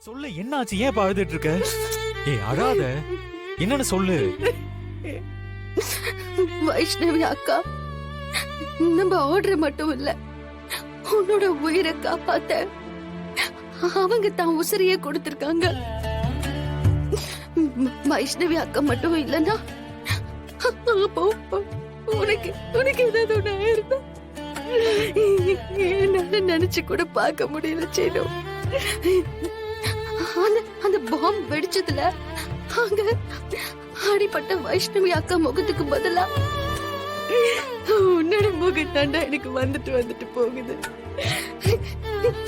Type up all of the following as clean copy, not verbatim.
சொல்லு, என்னாச்சு? ஏன் இப்ப அழுதுட்டு இருக்க? ஏய், அழாத. என்னன்னு சொல்லு. வைஷ்ணவி அக்கா, நம்ம ஆர்டர் மட்டும் இல்ல, உன்னோட உயிரை காப்பாத்த அவங்க தான் உசிரியே கொடுத்திருக்காங்க. வைஷ்ணவி அக்கா மட்டும் இல்லன்னா அப்போ உனக்கு உனக்கு ஏதாவது ஒண்ணு ஆயிருந்தா என்னால நினைச்சு கூட பார்க்க முடியல சேனு. அந்த பாம்பு வெடிச்சதுல அங்க அடிப்பட்ட வைஷ்ணவி அக்கா முகத்துக்கு பதிலா உன்னோட முகம் தாண்டா எனக்கு வந்துட்டு போகுது.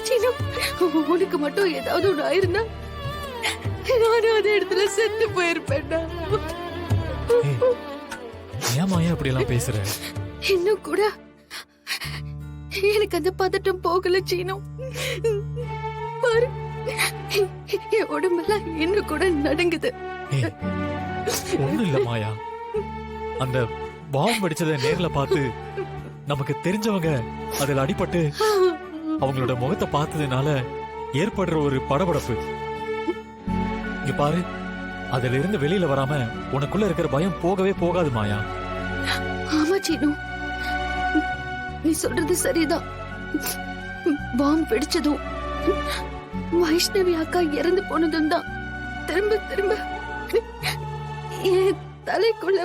சீனு, உனக்கு மட்டும் ஏதாவது ஒண்ணு ஆயிருந்தா நானும் அதே இடத்துல செத்து போயிருப்பேன்டா. ஏமா ஏன் அப்படி எல்லாம் பேசுற? இன்னும் கூட எனக்கு அந்த பதட்டம் போகல சீனு. பாரு, என் உடம்பெல்லாம் இன்னும் கூட நடுங்குது. ஒண்ணு இல்ல மாயா, அந்த பாம்பு வெடிச்சதை நேர்ல பார்த்து நமக்கு தெரிஞ்சவங்க அதுல அடிபட்டு அவங்களோட முகத்தை பார்த்ததுனால ஏற்படுற ஒரு படபடப்பு. இங்க பாரு, அதுல இருந்து வெளியில வராம உனக்குள்ள இருக்கிற பயம் போகவே போகாது மாயா. ஆமா சீனு, நீ சொல்றது சரிதான். பாம்பு வெடிச்சதும் வைஷ்ணவி அக்கா இறந்து போனதும் தான் திரும்ப திரும்ப என் தலைக்குள்ள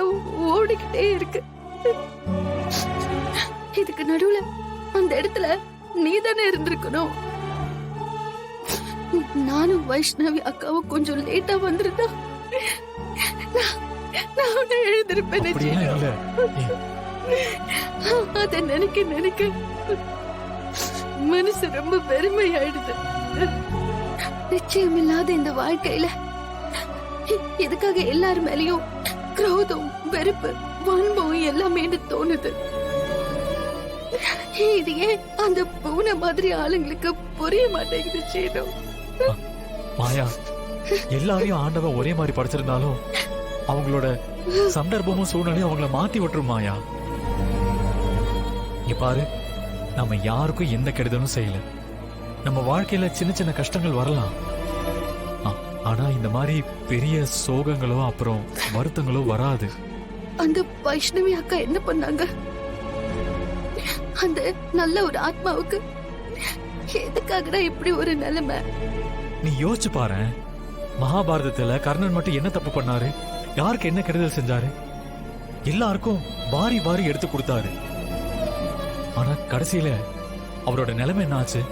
ஓடிக்கிட்டே இருக்கு. இதுக்கு நடுவுல அந்த இடத்துல நீதானே இருந்திருக்கணும். நானும் வைஷ்ணவி அக்காவும் கொஞ்சம் லேட்டா வந்திருந்தா நான் உன்னை எழுந்திருப்பேன். அத நினைக்க நினைக்க மனசு ரொம்ப பெருமையாயிடுது. நிச்சயம் இல்லாத இந்த வாழ்க்கையில இதுக்காக எல்லார் மேலயும் கிரோதம், வெறுப்பு, வன்பம் எல்லாமே தோணுது. இது ஏன் அந்த பூனை மாதிரி ஆளுங்களுக்கு புரிய மாட்டேங்குது சீனு? மாயா, எல்லாரையும் ஆண்டவன் ஒரே மாதிரி படைச்சிருந்தாலும் அவங்களோட சந்தர்ப்பமும் சூழ்நிலையும் அவங்கள மாத்தி விட்டுரும் மாயா. இங்க பாரு, நம்ம யாருக்கும் எந்த கெடுதலும் செய்யல. நம்ம வாழ்க்கையில சின்ன சின்ன கஷ்டங்கள் வரலாம், ஆனா இந்த மாதிரி பெரிய சோகங்களோ அப்புறம் வருத்தங்களோ வராது. அந்த வைஷ்ணவி அக்கா என்ன பண்ணாங்க? அந்த நல்ல ஒரு ஆத்மாவுக்கு எதுக்காகடா இப்படி ஒரு நிலைமை? நீ யோசிச்சு பாரு, மகாபாரதத்துல கர்ணன் மட்டும் என்ன தப்பு பண்ணாரு? யாருக்கு என்ன கெடுதல் செஞ்சாரு? எல்லாருக்கும் வாரி வாரி எடுத்து கொடுத்தாரு. ஆனா கடைசியில அவரோட நிலைமை என்ன ஆச்சு?